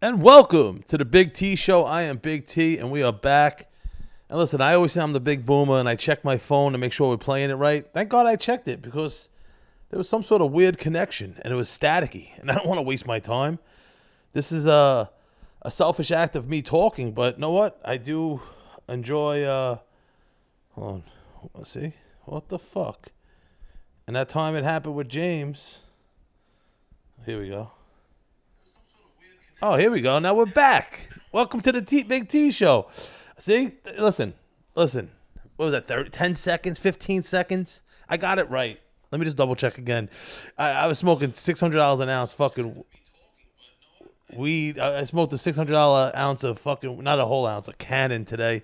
And welcome to the Big T Show. I am Big T, and we are back. And listen, I always say I'm the big boomer, and I check my phone to make sure we're playing it right. Thank God I checked it because there was some sort of weird connection, and it was staticky, and I don't want to waste my time. This is a selfish act of me talking, but you know what? I do enjoy. Hold on. Let's see. What the fuck? And that time it happened with James. Here we go. Oh, here we go. Now we're back. Welcome to the Big T Show. See? Listen. What was that, 10 seconds, 15 seconds? I got it right. Let me just double check again. I was smoking $600 an ounce fucking weed. I smoked a $600 ounce of fucking, not a whole ounce, a cannon today.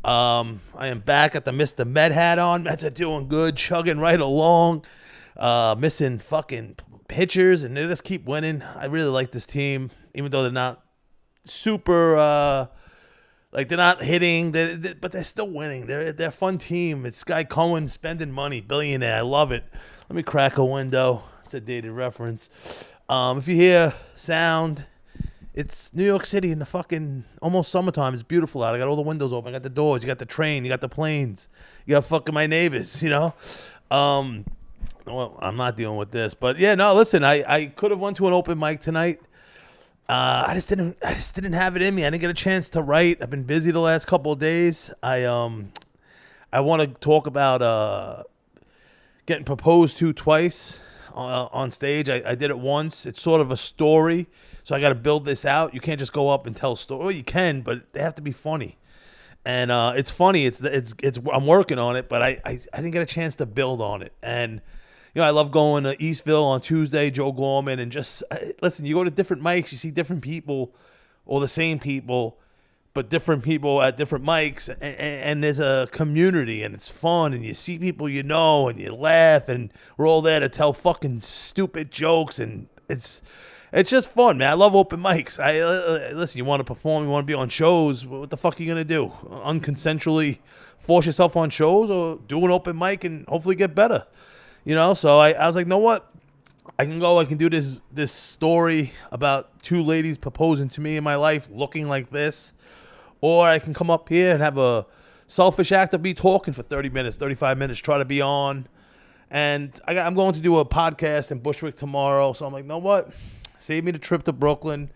I am back at the Mr. Med hat on. Mets are doing good, chugging right along. Missing fucking pitchers, and they just keep winning. I really like this team, even though they're not super, they're not hitting, but they're still winning. They're a fun team. It's Sky Cohen spending money, billionaire. I love it. Let me crack a window. It's a dated reference. If you hear sound, it's New York City in the fucking almost summertime. It's beautiful out. I got all the windows open. I got the doors. You got the train. You got the planes. You got fucking my neighbors, you know? Well, I'm not dealing with this, but yeah, no. Listen, I could have went to an open mic tonight. I just didn't have it in me. I didn't get a chance to write. I've been busy the last couple of days. I want to talk about getting proposed to twice on stage. I did it once. It's sort of a story, so I got to build this out. You can't just go up and tell a story. Well, you can, but they have to be funny. And it's funny. It's I'm working on it, but I didn't get a chance to build on it. And you know, I love going to Eastville on Tuesday, Joe Gorman, and just listen. You go to different mics, you see different people, or the same people, but different people at different mics, and there's a community, and it's fun, and you see people you know, and you laugh, and we're all there to tell fucking stupid jokes, and it's just fun, man. I love open mics. Listen, you want to perform, you want to be on shows. What the fuck are you gonna do? Unconsensually force yourself on shows, or do an open mic and hopefully get better? You know, so I was like, know what? I can do this story about two ladies proposing to me in my life looking like this. Or I can come up here and have a selfish act of me talking for 30 minutes, 35 minutes, try to be on. And I'm going to do a podcast in Bushwick tomorrow. So I'm like, know what? Save me the trip to Brooklyn.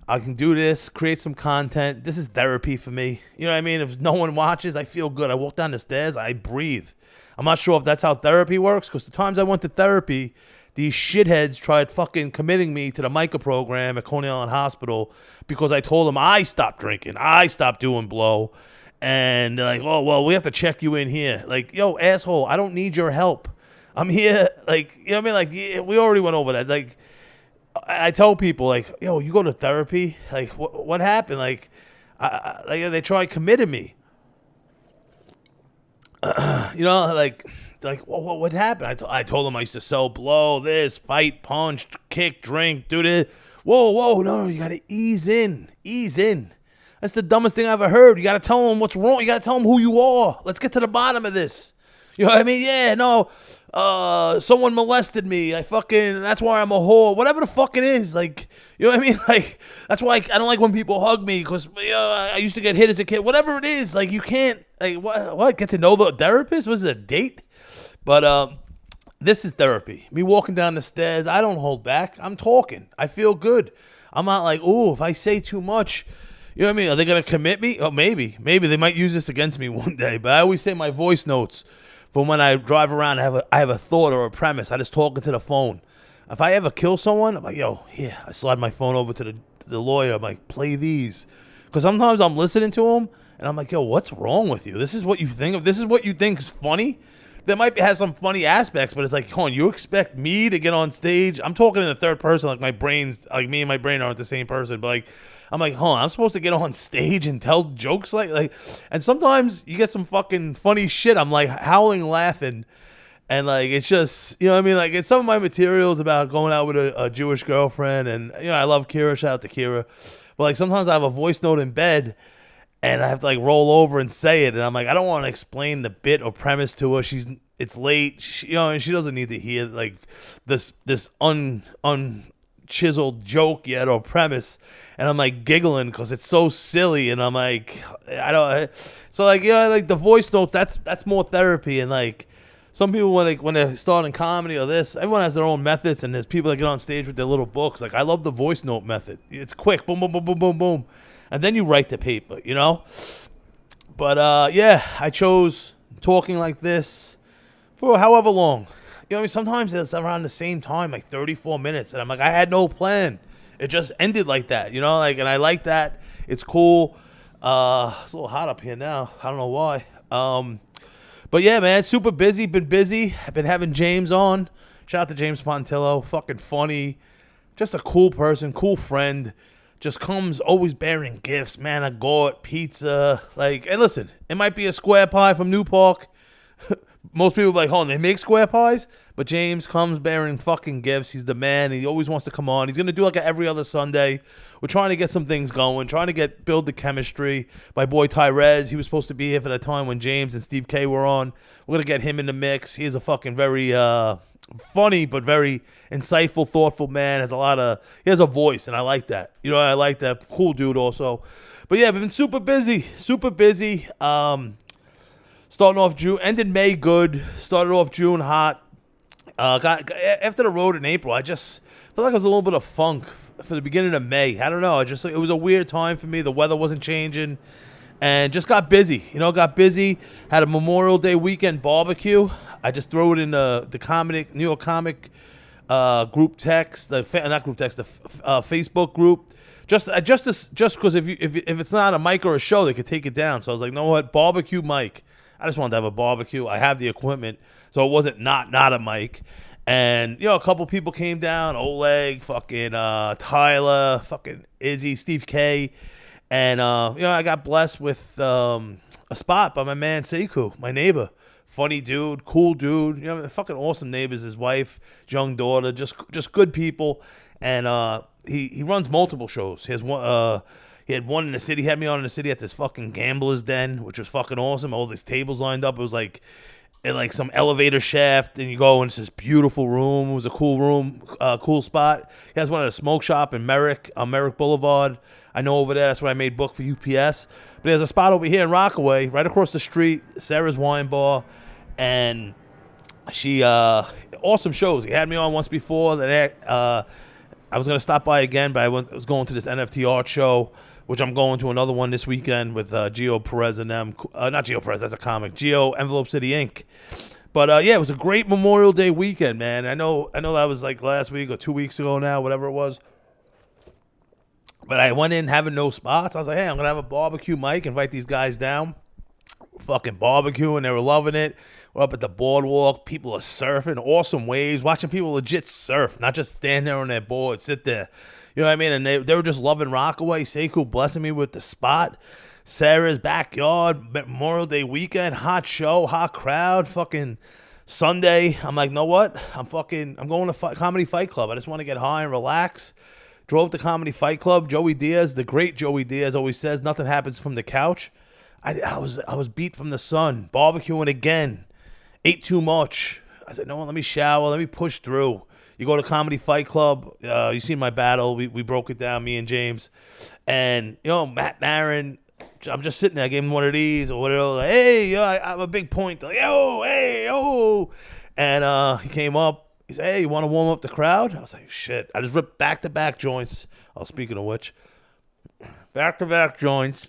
I can do this, create some content. This is therapy for me. You know what I mean? If no one watches, I feel good. I walk down the stairs, I breathe. I'm not sure if that's how therapy works, because the times I went to therapy, these shitheads tried fucking committing me to the MICA program at Coney Island Hospital because I told them I stopped drinking. I stopped doing blow. And they're like, oh, well, we have to check you in here. Like, yo, asshole, I don't need your help. I'm here. Like, you know what I mean? Like, yeah, we already went over that. Like, I tell people, like, yo, you go to therapy? Like, what happened? Like, they tried committing me. You know, like what happened? I told him I used to sell blow, this, fight, punch, kick, drink, do this. Whoa, no, you got to ease in. That's the dumbest thing I ever heard. You got to tell them what's wrong. You got to tell them who you are. Let's get to the bottom of this. You know what I mean? Yeah, no, someone molested me. That's why I'm a whore. Whatever the fuck it is, like, you know what I mean? Like, that's why I don't like when people hug me, because I used to get hit as a kid. Whatever it is, like, you can't, like, what? Get to know the therapist? Was it a date? But this is therapy. Me walking down the stairs, I don't hold back. I'm talking. I feel good. I'm not like, oh, if I say too much, you know what I mean? Are they gonna commit me? Oh, maybe they might use this against me one day. But I always say my voice notes. For when I drive around, I have a thought or a premise. I just talk into the phone. If I ever kill someone, I'm like, yo, here. I slide my phone over to the lawyer. I'm like, play these. Because sometimes I'm listening to him, and I'm like, yo, what's wrong with you? This is what you think of? This is what you think is funny? That might have some funny aspects, but it's like, hold on, you expect me to get on stage? I'm talking in the third person, like me and my brain aren't the same person, but like, I'm like, hold on, I'm supposed to get on stage and tell jokes like, and sometimes you get some fucking funny shit. I'm like howling, laughing, and like, it's just, you know what I mean? Like, it's some of my materials about going out with a Jewish girlfriend, and you know, I love Kira, shout out to Kira, but like sometimes I have a voice note in bed, and I have to like roll over and say it, and I'm like, I don't want to explain the bit or premise to her. It's late, you know, and she doesn't need to hear like this chiseled joke yet or premise, and I'm like giggling because it's so silly, and I'm like, so like, like the voice notes, that's more therapy. And like some people when they're starting comedy or this, everyone has their own methods, and there's people that get on stage with their little books. Like I love the voice note method. It's quick, boom, boom, boom, boom, boom, boom, and then you write the paper, But yeah, I chose talking like this for however long. Sometimes it's around the same time, like 34 minutes. And I'm like, I had no plan. It just ended like that, and I like that. It's cool. It's a little hot up here now. I don't know why. But yeah, man, super busy. Been busy. I've been having James on. Shout out to James Pontillo. Fucking funny. Just a cool person, cool friend. Just comes always bearing gifts, man. A gourd, pizza. And listen, it might be a square pie from New Park. Most people are like, oh, they make square pies? But James comes bearing fucking gifts. He's the man. He always wants to come on. He's going to do like every other Sunday. We're trying to get some things going, trying to build the chemistry. My boy Tyrez, he was supposed to be here for the time when James and Steve K were on. We're going to get him in the mix. He's a fucking very funny but very insightful, thoughtful man. He has a voice, and I like that. I like that. Cool dude also. But yeah, I've been super busy. Starting off June, ended May good. Started off June hot. Got after the road in April, I just felt like I was a little bit of funk for the beginning of May. I don't know. It was a weird time for me. The weather wasn't changing, and just got busy. Had a Memorial Day weekend barbecue. I just threw it in the New York comic group text, not group text, the Facebook group. Just because if it's not a mic or a show, they could take it down. So I was like, you know what, barbecue mic. I just wanted to have a barbecue. I have the equipment, so it wasn't not a mic. And a couple people came down: Oleg, fucking Tyler, fucking Izzy, Steve K, and I got blessed with a spot by my man Sekou, my neighbor. Funny dude, cool dude. Fucking awesome neighbors. His wife, his young daughter, just good people. And he runs multiple shows. He has one. He had one in the city. He had me on in the city at this fucking gambler's den, which was fucking awesome. All these tables lined up. It was like in some elevator shaft, and you go into this beautiful room. It was a cool room, cool spot. He has one at a smoke shop in Merrick, on Merrick Boulevard. I know over there. That's where I made book for UPS. But there's a spot over here in Rockaway, right across the street, Sarah's Wine Bar, and she awesome shows. He had me on once before. Then I was gonna stop by again, but I was going to this NFT art show, which I'm going to another one this weekend with Gio Perez and them. Not Gio Perez, that's a comic. Gio, Envelope City Inc. But yeah, it was a great Memorial Day weekend, man. I know that was like last week or 2 weeks ago now, whatever it was. But I went in having no spots. I was like, hey, I'm going to have a barbecue mic, invite these guys down. Fucking barbecue, and they were loving it. We're up at the boardwalk. People are surfing, awesome waves, watching people legit surf, not just stand there on their board, sit there. You know what I mean? And they were just loving Rockaway. Sekou blessing me with the spot. Sarah's backyard, Memorial Day weekend, hot show, hot crowd, fucking Sunday. I'm like, know what? I'm going to Comedy Fight Club. I just want to get high and relax. Drove to Comedy Fight Club. Joey Diaz, the great Joey Diaz, always says nothing happens from the couch. I was beat from the sun, barbecuing again. Ate too much. I said, no, let me shower. Let me push through. You go to Comedy Fight Club. You seen my battle. We broke it down, me and James. And, Matt Maron, I'm just sitting there. I gave him one of these or whatever. Like, hey, I have a big point. Like, yo, hey, yo. And he came up. He said, hey, you want to warm up the crowd? I was like, shit. I just ripped back-to-back joints. Oh, speaking of which, back-to-back joints.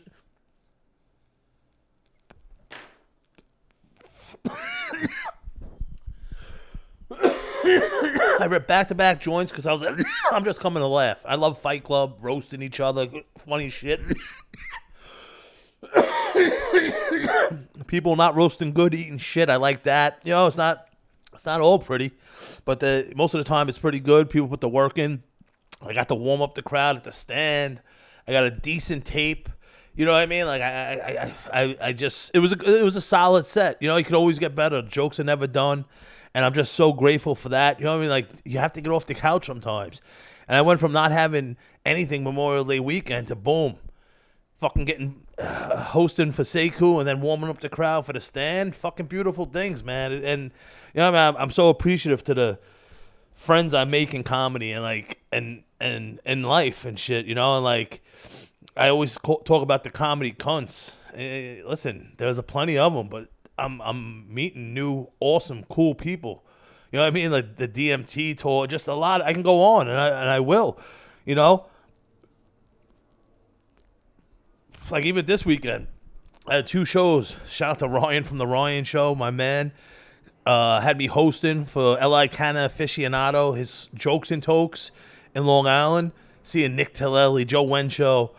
I ripped back-to-back joints because I was like, I'm just coming to laugh. I love Fight Club, roasting each other, funny shit. People not roasting good, eating shit. I like that. It's not all pretty, but most of the time it's pretty good. People put the work in. I got to warm up the crowd at the stand. I got a decent tape. You know what I mean? Like I just it was a solid set. You could always get better. Jokes are never done. And I'm just so grateful for that. You know what I mean? Like, you have to get off the couch sometimes. And I went from not having anything Memorial Day weekend to boom, fucking getting hosting for Sekou and then warming up the crowd for the stand. Fucking beautiful things, man. And I'm so appreciative to the friends I make in comedy and and in life and shit, you know, and like I always talk about the comedy cunts. Listen, there's a plenty of them, but I'm meeting new, awesome, cool people. You know what I mean? Like the DMT tour, just a lot. I can go on, and I will. You know, like even this weekend, I had 2 shows. Shout out to Ryan from the Ryan Show, my man. Had me hosting for Eli Canna Aficionado, his Jokes and Tokes in Long Island. Seeing Nick Tellelli, Joe Wenshow,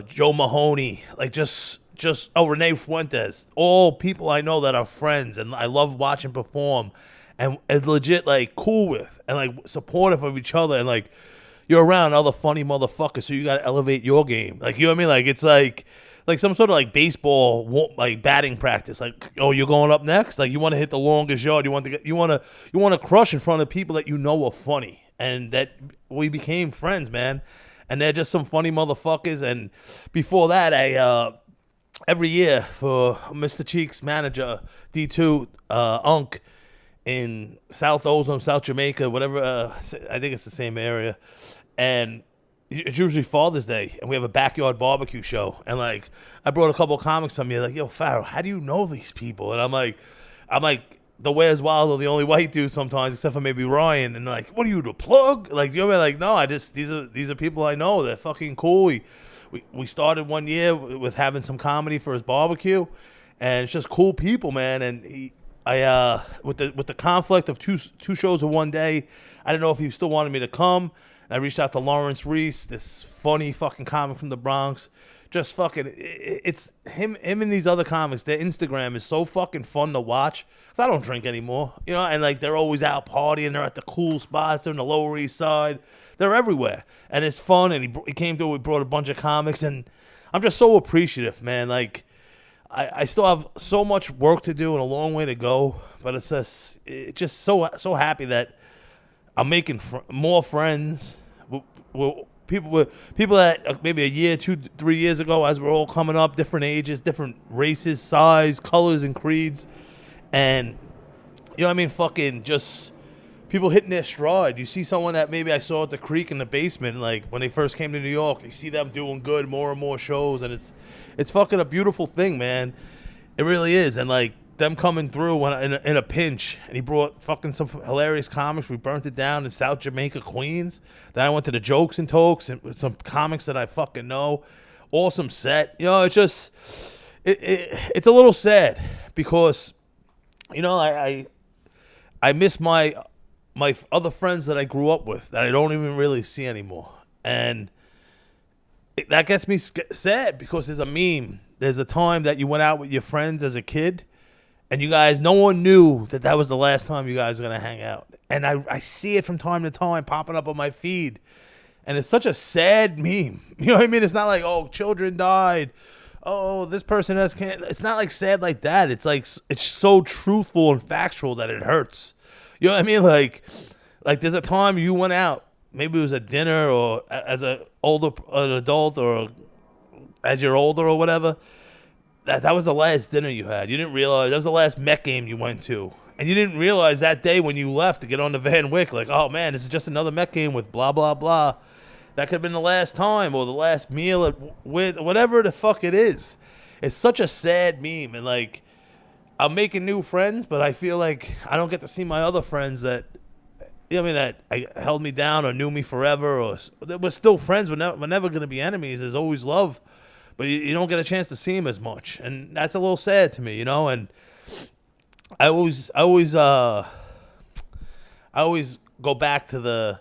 Joe Mahoney, like just Renee Fuentes, all people I know that are friends and I love watching perform and legit like cool with and like supportive of each other and like you're around other funny motherfuckers, so you gotta elevate your game. Like you know what I mean? Like it's like some sort of like baseball like batting practice. Like, oh, you're going up next. Like you want to hit the longest yard. You want to crush in front of people that you know are funny, and that we became friends, man. And they're just some funny motherfuckers. And before that, I every year for Mr. Cheek's manager D2 Unk in South Ozone, South Jamaica, whatever. I think it's the same area, and it's usually Father's Day, and we have a backyard barbecue show. And like, I brought a couple of comics on me, like, "Yo, Pharaoh, how do you know these people?" And I'm like, the Where's Wild are the only white dude sometimes, except for maybe Ryan. And like, what are you, the plug? Like, you know what I mean? Like, no, these are people I know. They're fucking cool. We started one year with having some comedy for his barbecue, and it's just cool people, man. And with the conflict of two shows in one day, I didn't know if he still wanted me to come. I reached out to Lawrence Reese, this funny fucking comic from the Bronx. Just fucking, it's him and these other comics. Their Instagram is so fucking fun to watch. Cause I don't drink anymore, you know, and like they're always out partying. They're at the cool spots. They're in the Lower East Side. They're everywhere, and it's fun. And he came through. We brought a bunch of comics, and I'm just so appreciative, man. Like I still have so much work to do and a long way to go, but it's just so happy that I'm making more friends. People that maybe a year, 2, 3 years ago, as we're all coming up, different ages, different races, size, colors, and creeds, and you know what I mean, fucking just people hitting their stride. You see someone that maybe I saw at the Creek in the basement, like when they first came to New York. You see them doing good, more and more shows, and it's fucking a beautiful thing, man. It really is, and like them coming through when in a pinch, and he brought fucking some hilarious comics. We burnt it down in South Jamaica, Queens. Then I went to the Jokes and Tokes and some comics that I fucking know. Awesome set. You know, it's just it's a little sad because you know I miss my other friends that I grew up with that I don't even really see anymore, and that gets me sad because there's a meme. There's a time that you went out with your friends as a kid. And you guys, no one knew that was the last time you guys were going to hang out. And I see it from time to time popping up on my feed. And it's such a sad meme. You know what I mean? It's not like, oh, children died. Oh, this person has cancer. It's not like sad like that. It's like, it's so truthful and factual that it hurts. You know what I mean? Like there's a time you went out. Maybe it was at dinner or as an adult or as you're older or whatever. That was the last dinner you had. You didn't realize that was the last Met game you went to. And you didn't realize that day when you left to get on the Van Wyck, like, oh man, this is just another Met game with blah, blah, blah. That could have been the last time or the last meal with whatever the fuck it is. It's such a sad meme. And like, I'm making new friends, but I feel like I don't get to see my other friends that, you know what I mean, that held me down or knew me forever or we're still friends. We're never going to be enemies. There's always love. But you don't get a chance to see him as much, and that's a little sad to me, you know. And I always go back to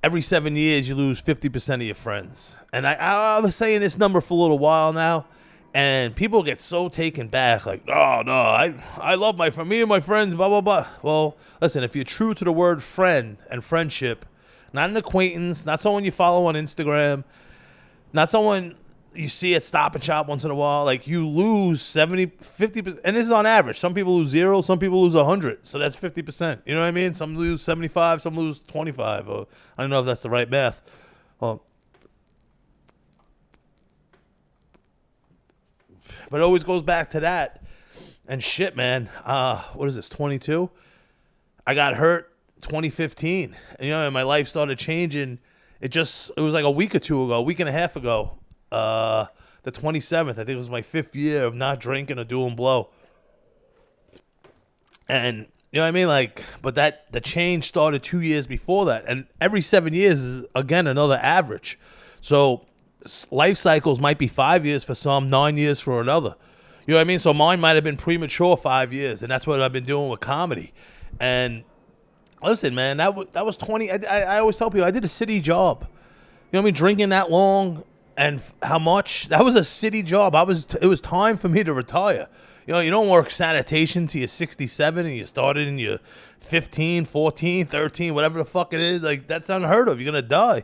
every 7 years you lose 50% of your friends, and I was saying this number for a little while now, and people get so taken back, like, oh no, I love me and my friends, blah blah blah. Well, listen, if you're true to the word friend and friendship, not an acquaintance, not someone you follow on Instagram. Not someone you see at Stop and Shop once in a while. Like, you lose 70, 50%. And this is on average. Some people lose 0. Some people lose 100. So that's 50%. You know what I mean? Some lose 75. Some lose 25. Or I don't know if that's the right math. Well, but it always goes back to that. And shit, man. What is this, 22? I got hurt 2015, and and my life started changing. It was like a week or two ago, a week and a half ago, the 27th. I think it was my 5th year of not drinking or doing blow. And you know what I mean? Like, but the change started 2 years before that. And every 7 years is, again, another average. So life cycles might be 5 years for some, 9 years for another. You know what I mean? So mine might have been premature 5 years. And that's what I've been doing with comedy. And listen, man, that was 20. I always tell people I did a city job. You know what I mean? Drinking that long and how much? That was a city job. It was time for me to retire. You don't work sanitation till you're 67 and you started in your 15, 14, 13, whatever the fuck it is. Like, that's unheard of. You're going to die.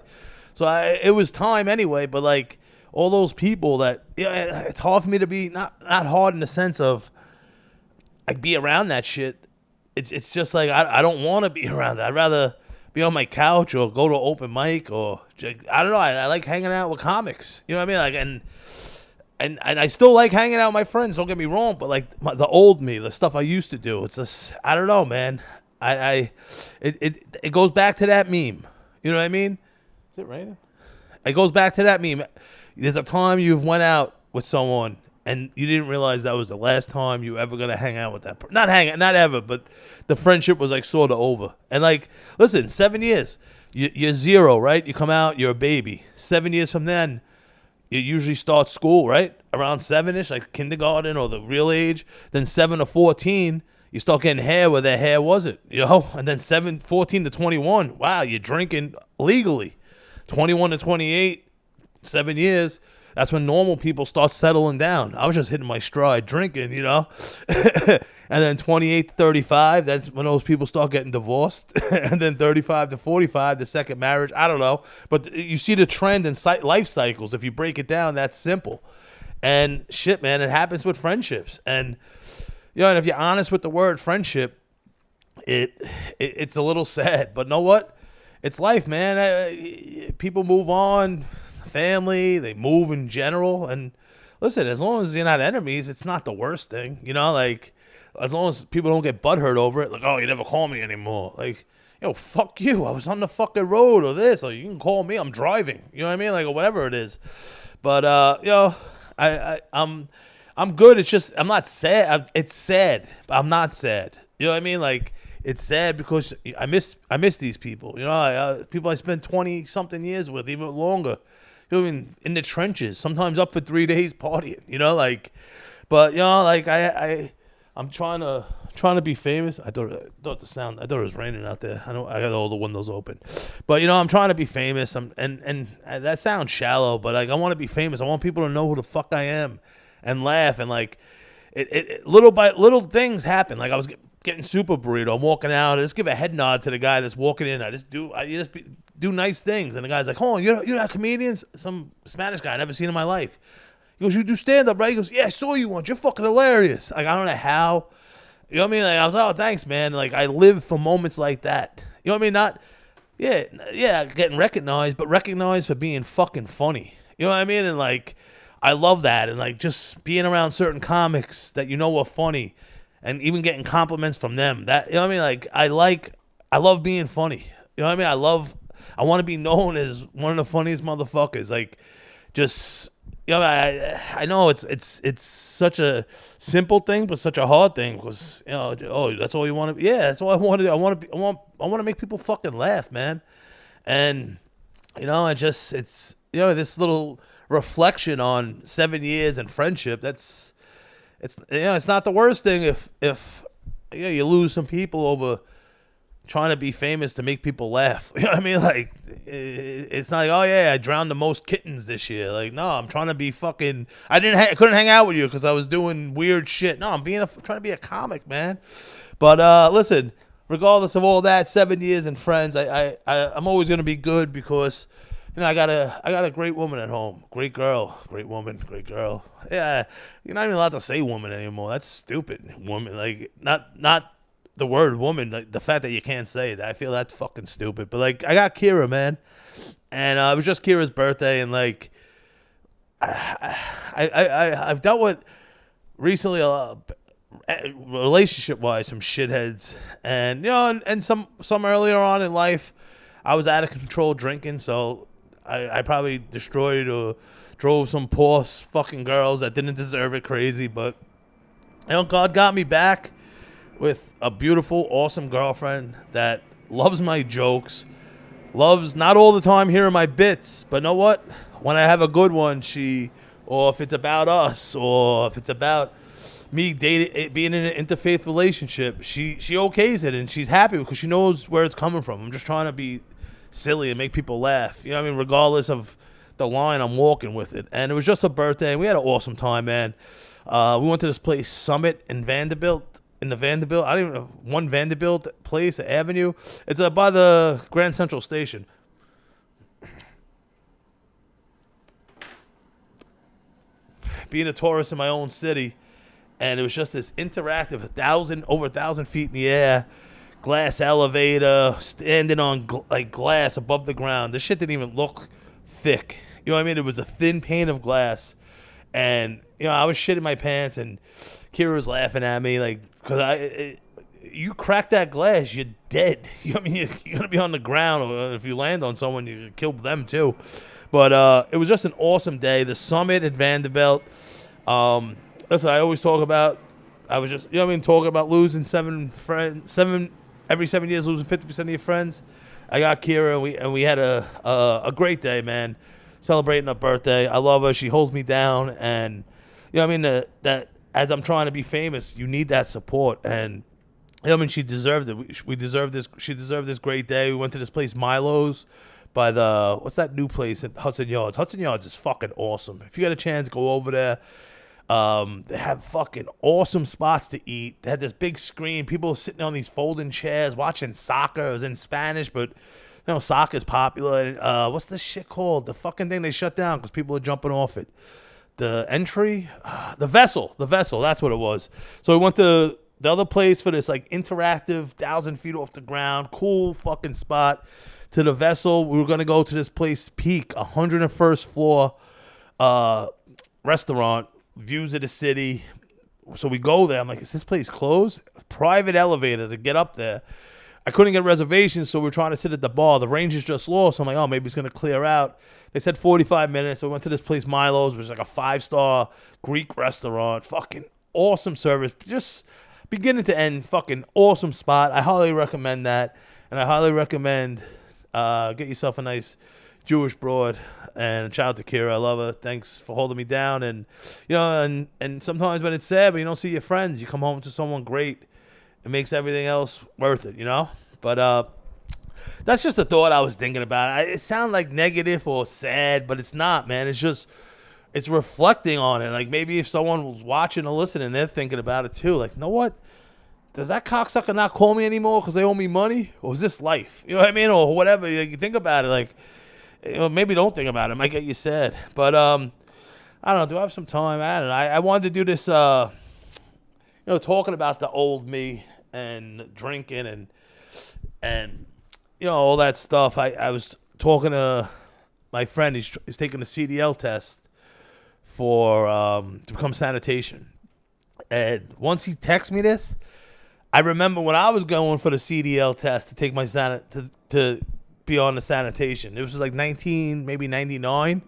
So it was time anyway, but like all those people that, it's hard for me to be, not hard in the sense of like be around that shit. It's just like, I don't want to be around that. I'd rather be on my couch or go to open mic or, I don't know. I like hanging out with comics. You know what I mean? Like, and I still like hanging out with my friends. Don't get me wrong, but like the old me, the stuff I used to do, it's just, I don't know, man. It goes back to that meme. You know what I mean? Is it raining? It goes back to that meme. There's a time you've went out with someone and you didn't realize that was the last time you ever gonna hang out with that person. Not ever, but the friendship was like sort of over. And like, listen, 7 years, you're zero, right? You come out, you're a baby. 7 years from then, you usually start school, right? Around 7-ish, like kindergarten or the real age. Then 7 to 14, you start getting hair where their hair wasn't, And then 14 to 21, wow, you're drinking legally. 21 to 28, 7 years, that's when normal people start settling down. I was just hitting my stride drinking, And then 28 to 35, that's when those people start getting divorced. And then 35 to 45, the second marriage. I don't know. But you see the trend in life cycles. If you break it down, that's simple. And shit, man, it happens with friendships. And, and if you're honest with the word friendship, it's a little sad. But know what? It's life, man. People move on. Family, they move in general. And listen, as long as you're not enemies, it's not the worst thing. Like, as long as people don't get butthurt over it, like, oh, you never call me anymore. Like, fuck you. I was on the fucking road or this, or you can call me. I'm driving. You know what I mean? Like, or whatever it is. But, I'm good. It's just, I'm not sad. It's sad. I'm not sad. You know what I mean? Like, it's sad because I miss these people. People I spent 20 something years with, even longer. In the trenches, sometimes up for 3 days partying. But like I'm trying to be famous. I thought it was raining out there. I got all the windows open, but I'm trying to be famous. And that sounds shallow, but like I want to be famous. I want people to know who the fuck I am, and laugh. And like it little by little things happen. Like I was getting Super Burrito. I'm walking out. I just give a head nod to the guy that's walking in. I just do nice things. And the guy's like, hold on, you're not comedians? Some Spanish guy I never seen in my life. He goes, you do stand-up, right? He goes, yeah, I saw you once. You're fucking hilarious. Like, I don't know how. You know what I mean? Like, I was like, oh, thanks, man. Like, I live for moments like that. You know what I mean? Not, yeah, getting recognized, but recognized for being fucking funny. You know what I mean? And, like, I love that. And, like, just being around certain comics that are funny and even getting compliments from them. That, you know what I mean? Like, I love being funny. You know what I mean? I want to be known as one of the funniest motherfuckers. Like, just, I know it's such a simple thing, but such a hard thing because, oh, that's all you want to be. Yeah, that's all I want to do. I want to make people fucking laugh, man. And, it's this little reflection on 7 years and friendship. It's not the worst thing if you lose some people over trying to be famous to make people laugh. You know what I mean? Like, it's not like, oh yeah, I drowned the most kittens this year. Like, no, I'm trying to be fucking. I couldn't hang out with you because I was doing weird shit. No, I'm trying to be a comic, man. But listen, regardless of all that, 7 years and friends, I'm always gonna be good because, I got a great woman at home, great girl, great woman, great girl. Yeah, you're not even allowed to say woman anymore. That's stupid. Woman, like not the word woman, like the fact that you can't say that, I feel that's fucking stupid. But like, I got Kira, man, and it was just Kira's birthday, and like, I've dealt with recently relationship wise, some shitheads, and and some earlier on in life, I was out of control drinking, so I probably destroyed or drove some poor fucking girls that didn't deserve it crazy, but God got me back with a beautiful, awesome girlfriend that loves my jokes, loves not all the time hearing my bits, but know what? When I have a good one, or if it's about us, or if it's about me dating, being in an interfaith relationship, she okays it and she's happy because she knows where it's coming from. I'm just trying to be silly and make people laugh. You know what I mean? Regardless of the line, I'm walking with it. And it was just her birthday, and we had an awesome time, man. We went to this place, Summit in Vanderbilt. I don't even know, one Vanderbilt place, avenue. It's by the Grand Central Station. Being a tourist in my own city, and it was just this interactive, over 1,000 feet in the air, glass elevator, standing on glass above the ground. This shit didn't even look thick. You know what I mean? It was a thin pane of glass, and I was shitting my pants, and Kira was laughing at me because you crack that glass, you're dead. You know what I mean? You're gonna be on the ground, or if you land on someone, you kill them too. But it was just an awesome day. The Summit at Vanderbilt. Listen, I always talk about. I was just, talking about losing every 7 years, losing 50% of your friends. I got Kira, and we had a great day, man. Celebrating her birthday. I love her. She holds me down, and that as I'm trying to be famous, you need that support, and she deserved it. We deserved this. She deserved this great day. We went to this place, Milo's, by what's that new place at Hudson Yards? Hudson Yards is fucking awesome. If you get a chance, go over there. They have fucking awesome spots to eat. They had this big screen. People sitting on these folding chairs watching soccer. It was in Spanish, but soccer's popular. What's this shit called? The fucking thing they shut down because people are jumping off it. The entry, the vessel. That's what it was. So we went to the other place for this interactive 1,000 feet off the ground, cool fucking spot. To the vessel, we were gonna go to this place, Peak, 101st floor restaurant. Views of the city. So we go there. I'm like, is this place closed? Private elevator to get up there. I couldn't get reservations, so we're trying to sit at the bar. The Rangers just lost. So I'm like, oh, maybe it's going to clear out. They said 45 minutes. So we went to this place, Milo's, which is like a 5-star Greek restaurant. Fucking awesome service. Just beginning to end, fucking awesome spot. I highly recommend that. And I highly recommend get yourself a nice Jewish broad. And shout out to Kira. I love her. Thanks for holding me down. And, and sometimes when it's sad, but you don't see your friends, you come home to someone great. It makes everything else worth it, But that's just a thought I was thinking about. It sounds like negative or sad, but it's not, man. It's reflecting on it. Like maybe if someone was watching or listening, they're thinking about it too. Like, you know what? Does that cocksucker not call me anymore because they owe me money? Or is this life? You know what I mean? Or whatever. You think about it, maybe don't think about it. It might get you sad. But I don't know. Do I have some time? I wanted to do this, talking about the old me and drinking and all that stuff. I was talking to my friend. He's taking a CDL test to become sanitation. And once he texted me this, I remember when I was going for the CDL test to take my to be on the sanitation. It was like 99,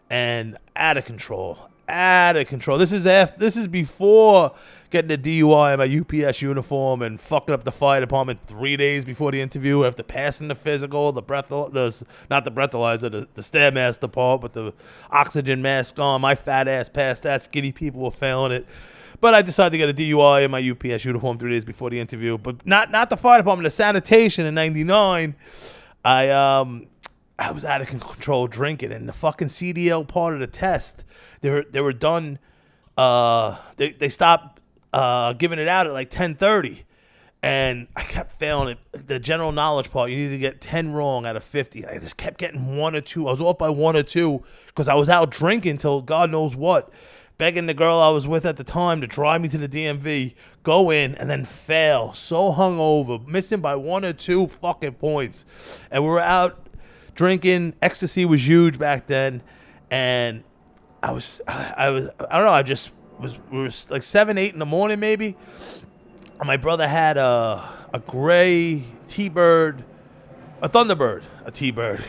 and out of control. This is before getting the DUI in my UPS uniform and fucking up the fire department 3 days before the interview after passing the physical, not the breathalyzer, the Stairmaster part, but the oxygen mask on. My fat ass passed that. Skinny people were failing it. But I decided to get a DUI in my UPS uniform 3 days before the interview. But not the fire department, the sanitation in 99. I was out of control drinking, and the fucking CDL part of the test, they were done. They stopped giving it out at like 10:30, and I kept failing it. The general knowledge part, you need to get 10 wrong out of 50. I just kept getting 1 or 2. I was off by 1 or 2 because I was out drinking till God knows what. Begging the girl I was with at the time to drive me to the DMV, go in, and then fail. So hungover, missing by 1 or 2 fucking points. And we were out drinking. Ecstasy was huge back then. And I don't know, I just we were like 7, 8 in the morning maybe. And my brother had a gray T-Bird, a Thunderbird, a T-Bird.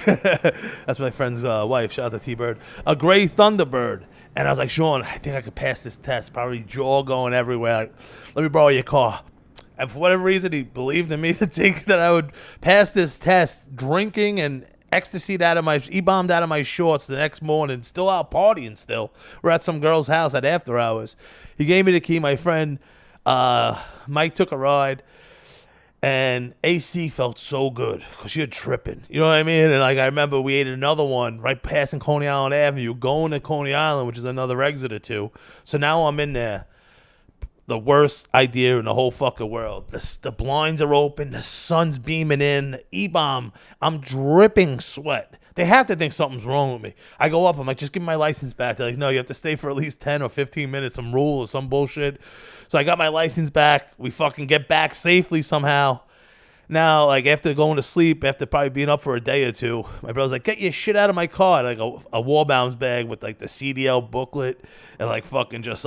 That's my friend's wife. Shout out to T-Bird. A gray Thunderbird. And I was like, Sean, I think I could pass this test. Probably jaw going everywhere. Like, let me borrow your car. And for whatever reason, he believed in me to think that I would pass this test, drinking and ecstasy E-bombed out of my shorts the next morning, still out partying still. We're at some girl's house at after hours. He gave me the key. My friend Mike took a ride, and AC felt so good because you're tripping. You know what I mean? And like I remember we ate another one right passing Coney Island Avenue, going to Coney Island, which is another exit or two. So now I'm in there. The worst idea in the whole fucking world. The blinds are open. The sun's beaming in. E-bomb. I'm dripping sweat. They have to think something's wrong with me. I go up. I'm like, just give me my license back. They're like, no, you have to stay for at least 10 or 15 minutes. Some rule or some bullshit. So I got my license back. We fucking get back safely somehow. Now, like, after going to sleep, after probably being up for a day or two, my brother's like, get your shit out of my car. Like a Warbounds bag with, like, the CDL booklet and, like, fucking just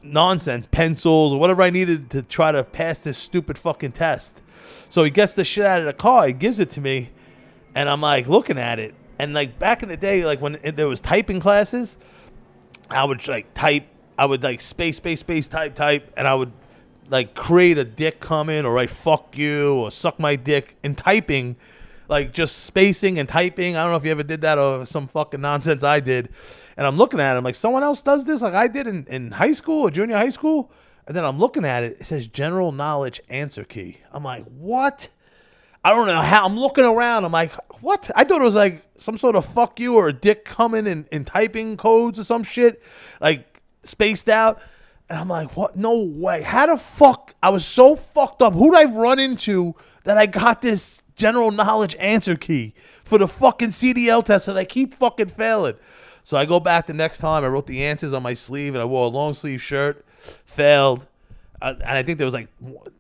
nonsense, pencils or whatever I needed to try to pass this stupid fucking test. So he gets the shit out of the car. He gives it to me. And I'm, like, looking at it. And, like, back in the day, like, when there was typing classes, I would, like, type. I would, like, space, type. And I would, like, create a dick comment or write fuck you or suck my dick in typing, like just spacing and typing. I don't know if you ever did that or some fucking nonsense I did. And I'm looking at it, I'm like, someone else does this like I did in high school or junior high school? And then I'm looking at it, it says general knowledge answer key. I'm like, what? I don't know how. I'm looking around, I'm like, what? I thought it was like some sort of fuck you or a dick coming in typing codes or some shit, like spaced out. And I'm like, what? No way. How the fuck? I was so fucked up. Who'd I run into that I got this general knowledge answer key for the fucking CDL test and I keep fucking failing? So I go back the next time. I wrote the answers on my sleeve and I wore a long sleeve shirt. Failed. And I think there was like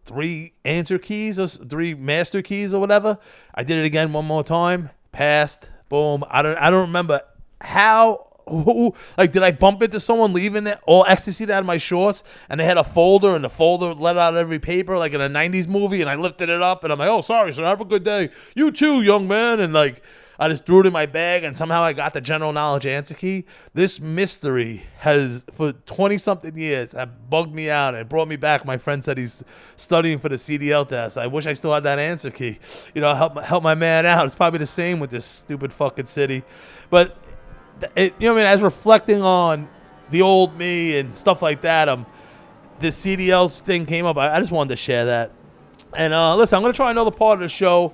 3 answer keys or 3 master keys or whatever. I did it again one more time. Passed. Boom. I don't remember how. Like, did I bump into someone leaving it all ecstasy out of my shorts and they had a folder and the folder let out every paper like in a 90s movie and I lifted it up and I'm like, oh, sorry, sir, have a good day. You too, young man. And like, I just threw it in my bag and somehow I got the general knowledge answer key. This mystery has, for 20-something years, have bugged me out and brought me back. My friend said he's studying for the CDL test. I wish I still had that answer key. You know, help my man out. It's probably the same with this stupid fucking city. But you know what I mean? As reflecting on the old me and stuff like that, this CDL thing came up. I just wanted to share that. And listen, I'm going to try another part of the show.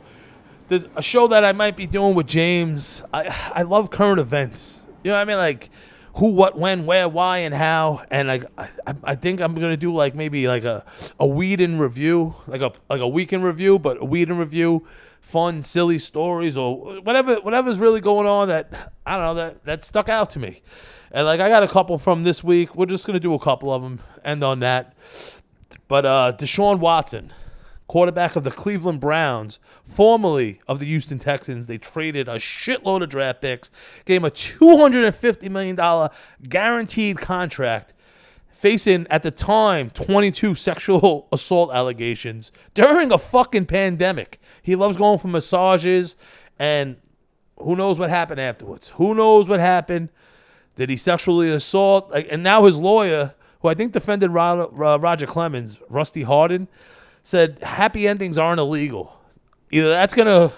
There's a show that I might be doing with James. I love current events. You know what I mean? Like who, what, when, where, why, and how. And like I think I'm going to do like maybe like a Whedon review, like a weekend review, but a Whedon review. Fun, silly stories or whatever's really going on that, I don't know, that stuck out to me. And like I got a couple from this week. We're just going to do a couple of them, end on that. But Deshaun Watson, quarterback of the Cleveland Browns, formerly of the Houston Texans, they traded a shitload of draft picks, gave him a $250 million guaranteed contract, facing, at the time, 22 sexual assault allegations during a fucking pandemic. He loves going for massages, and who knows what happened afterwards? Who knows what happened? Did he sexually assault? And now his lawyer, who I think defended Roger Clemens, Rusty Hardin, said happy endings aren't illegal. Either that's going to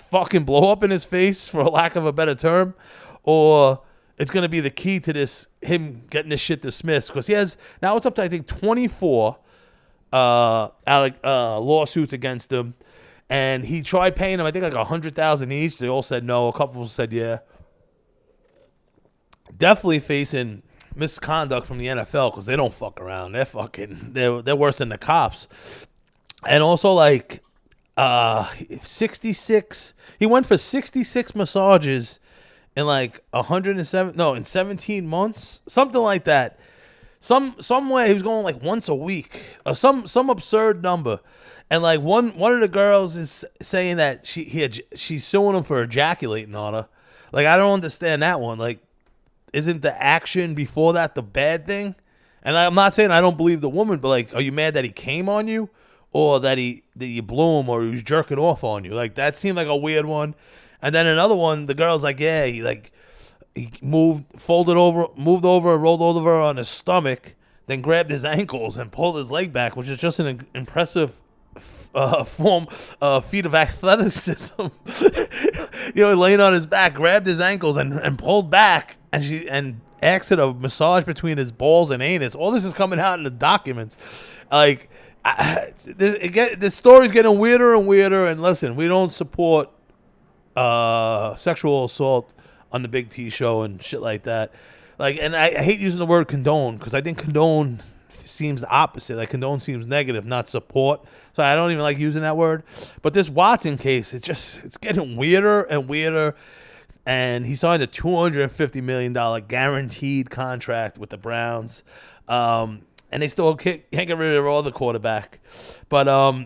fucking blow up in his face, for lack of a better term, or it's going to be the key to him getting this shit dismissed. Because he has, now it's up to, I think, 24 lawsuits against him. And he tried paying them, I think, like $100,000 each. They all said no. A couple said yeah. Definitely facing misconduct from the NFL because they don't fuck around. They're worse than the cops. And also, like, 66. He went for 66 massages in like 17 months, something like that. Some way he was going like once a week, or some absurd number. And like one of the girls is saying that she's suing him for ejaculating on her. Like, I don't understand that one. Like, isn't the action before that the bad thing? And I'm not saying I don't believe the woman, but like, are you mad that he came on you, or that you blew him, or he was jerking off on you? Like that seemed like a weird one. And then another one, the girl's like, yeah, he moved over, rolled over on his stomach, then grabbed his ankles and pulled his leg back, which is just an impressive feat of athleticism. Laying on his back, grabbed his ankles and pulled back, and asked a massage between his balls and anus. All this is coming out in the documents. Like, this story's getting weirder and weirder. And listen, we don't support sexual assault on the Big T show and shit like that. Like, and I hate using the word condone, because I think condone seems the opposite. Like, condone seems negative, not support. So I don't even like using that word. But this Watson case, it's getting weirder and weirder. And he signed a $250 million guaranteed contract with the Browns. And they still can't get rid of all the quarterback. But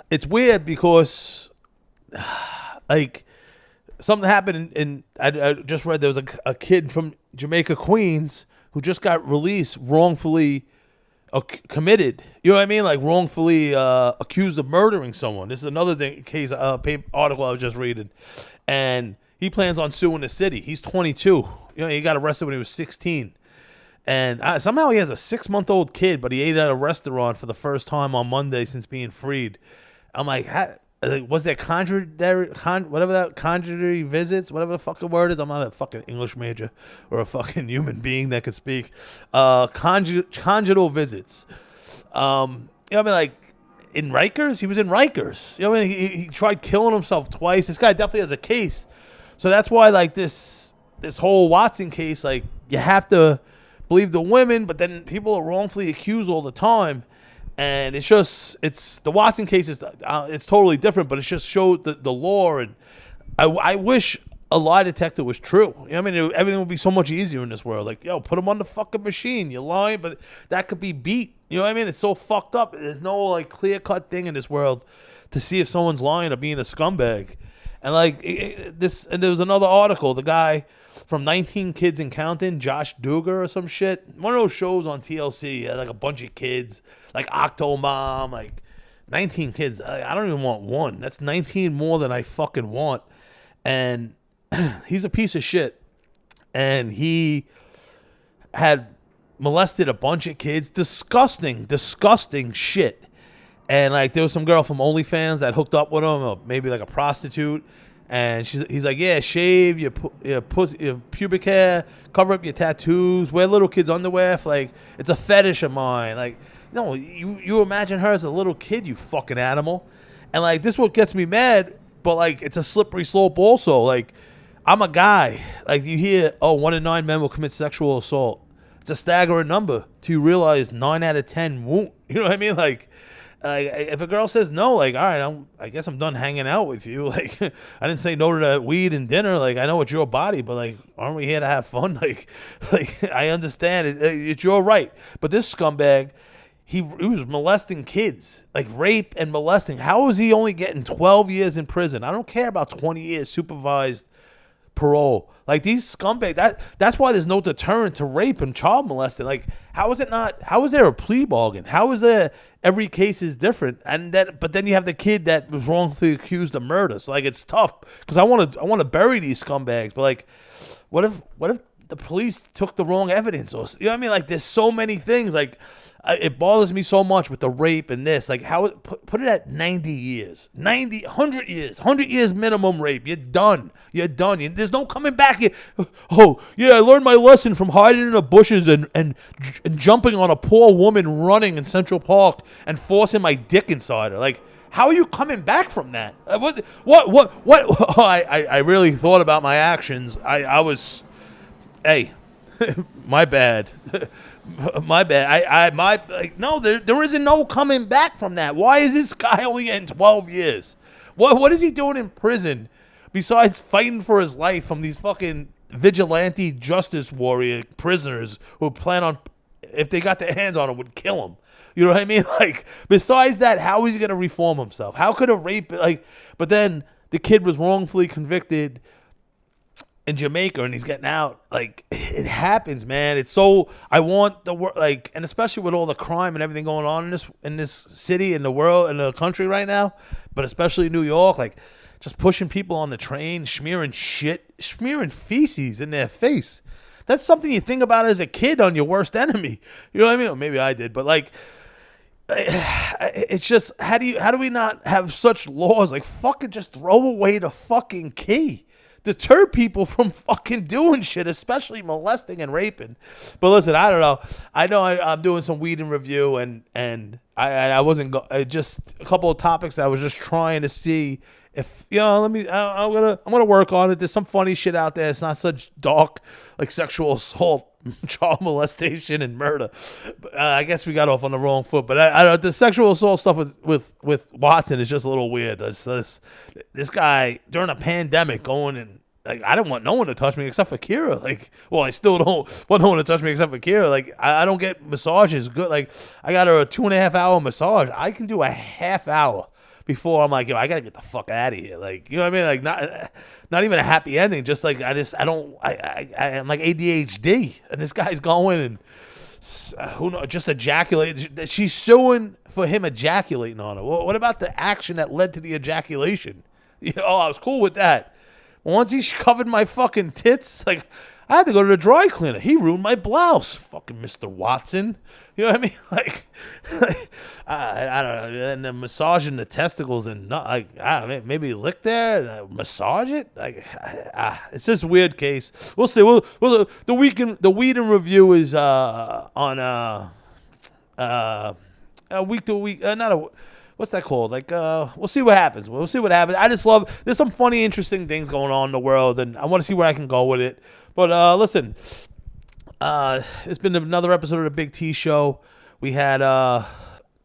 it's weird because, like, something happened and I just read there was a kid from Jamaica, Queens, who just got released wrongfully committed. You know what I mean? Like, wrongfully accused of murdering someone. This is another case article I was just reading. And he plans on suing the city. He's 22. He got arrested when he was 16. And somehow he has a 6-month-old kid, but he ate at a restaurant for the first time on Monday since being freed. I'm like, was there conjury visits, whatever the fucking word is? I'm not a fucking English major or a fucking human being that could speak. Conjugal visits. Like, in Rikers? He was in Rikers. He tried killing himself twice. This guy definitely has a case. So that's why, like, this whole Watson case, like, you have to believe the women, but then people are wrongfully accused all the time. And it's the Watson case is it's totally different, but it just showed the law. And I wish a lie detector was true. Everything would be so much easier in this world. Like, put them on the fucking machine. You're lying, but that could be beat. You know what I mean? It's so fucked up. There's no, like, clear-cut thing in this world to see if someone's lying or being a scumbag. And, like, and there was another article. The guy from 19 Kids and Counting, Josh Duggar or some shit. One of those shows on TLC. Like a bunch of kids, like Octomom, like 19 kids. I don't even want one. That's 19 more than I fucking want. And he's a piece of shit. And he had molested a bunch of kids. Disgusting shit. And, like, there was some girl from OnlyFans that hooked up with him, or maybe like a prostitute. And he's like, yeah, shave your pubic hair, cover up your tattoos, wear little kids' underwear. Like, it's a fetish of mine. Like, no, you imagine her as a little kid, you fucking animal. And, like, this is what gets me mad, but, like, it's a slippery slope also. Like, I'm a guy. Like, you hear, 1 in 9 men will commit sexual assault. It's a staggering number till you realize 9 out of 10 won't. You know what I mean? Like, if a girl says no, like, all right, I guess I'm done hanging out with you. Like, I didn't say no to that weed and dinner. Like, I know it's your body, but, like, aren't we here to have fun? Like I understand it. It's your right. But this scumbag, he was molesting kids, like rape and molesting. How is he only getting 12 years in prison? I don't care about 20 years supervised parole. Like, these scumbags, that's why there's no deterrent to rape and child molesting. Like, how is there a plea bargain? How is there every case is different? But then you have the kid that was wrongfully accused of murder. So, like, it's tough because I want to bury these scumbags. But, like, what if the police took the wrong evidence? Or, you know what I mean? Like, there's so many things. Like, it bothers me so much with the rape and this. Like, how put it at 90 years, 100 years minimum rape. You're done. There's no coming back. Oh, yeah, I learned my lesson from hiding in the bushes and jumping on a poor woman running in Central Park and forcing my dick inside her. Like, how are you coming back from that? What? I really thought about my actions. I was, hey, my bad. My bad. No, there isn't no coming back from that. Why is this guy only getting 12 years? What is he doing in prison besides fighting for his life from these fucking vigilante justice warrior prisoners who plan on, if they got their hands on him, would kill him? You know what I mean? Like, besides that, how is he going to reform himself? How could a rape, like, but then the kid was wrongfully convicted in Jamaica and he's getting out. Like, it happens, man. It's so, I want the world, like, and especially with all the crime and everything going on in this city, in the world, in the country right now, but especially New York, like, just pushing people on the train, smearing feces in their face. That's something you think about as a kid on your worst enemy. You know what I mean? Or maybe I did, but like, it's just, how do we not have such laws? Like, fucking just throw away the fucking key. Deter people from fucking doing shit, especially molesting and raping. But listen, I don't know. I know I'm doing some weed in review, and I wasn't just a couple of topics I was just trying to see if, you know, I'm gonna work on it. There's some funny shit out there. It's not such dark, like sexual assault, child molestation, and murder. I guess we got off on the wrong foot. But the sexual assault stuff with Watson is just a little weird. This guy during a pandemic going and, like, I didn't want no one to touch me except for Kira. Like, well, I still don't want no one to touch me except for Kira. Like, I don't get massages good. Like, I got her a 2.5 hour massage. I can do a half hour before I'm like, yo, I gotta get the fuck out of here. Like, you know what I mean? Like, not even a happy ending. Just like, I'm like ADHD, and this guy's going and who knows, just ejaculate. She's suing for him ejaculating on her. What about the action that led to the ejaculation? You know, I was cool with that. Once he covered my fucking tits, like, I had to go to the dry cleaner. He ruined my blouse. Fucking Mr. Watson. You know what I mean? Like, I don't know. And then massaging the testicles and not, like, maybe lick there and massage it. Like, it's just a weird case. We'll see. The weed in review is on week to week. What's that called? Like, we'll see what happens. We'll see what happens. I just love, there's some funny, interesting things going on in the world, and I want to see where I can go with it. But listen, it's been another episode of the Big T Show. We had, I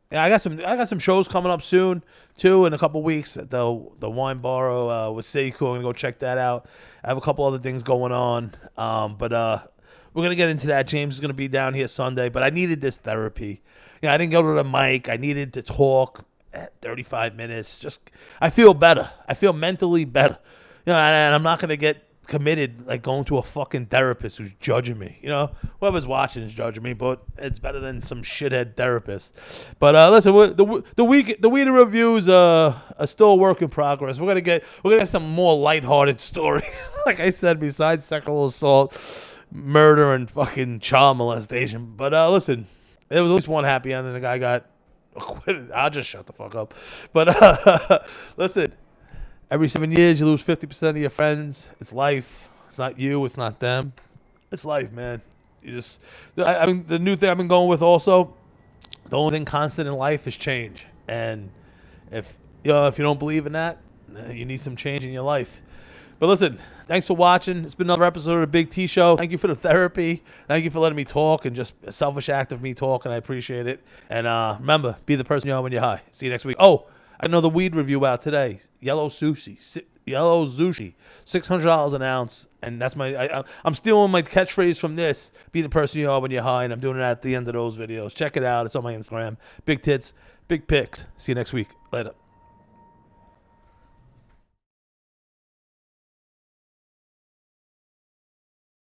got some shows coming up soon too, in a couple weeks at the Wine Bar with Seiko. I'm gonna go check that out. I have a couple other things going on, but we're gonna get into that. James is gonna be down here Sunday, but I needed this therapy. You know, I didn't go to the mic. I needed to talk 35 minutes. Just, I feel better. I feel mentally better. You know, and I'm not gonna get committed like going to a fucking therapist who's judging me. You know, whoever's watching is judging me, but it's better than some shithead therapist. But listen, the weed reviews are still a work in progress. We're gonna get some more lighthearted stories, like I said, besides sexual assault, murder, and fucking child molestation. But listen, there was at least one happy ending. The guy got acquitted. I'll just shut the fuck up. But listen. Every 7 years, you lose 50% of your friends. It's life. It's not you. It's not them. It's life, man. You just, I mean, the new thing I've been going with also, the only thing constant in life is change. And if you don't believe in that, you need some change in your life. But listen, thanks for watching. It's been another episode of the Big T Show. Thank you for the therapy. Thank you for letting me talk and just a selfish act of me talking. I appreciate it. And remember, be the person you are when you're high. See you next week. Oh, I know the weed review out today. Yellow Zushi, $600 an ounce, and that's I'm stealing my catchphrase from this. Be the person you are when you're high, and I'm doing it at the end of those videos. Check it out. It's on my Instagram. Big tits, big pics. See you next week. Later.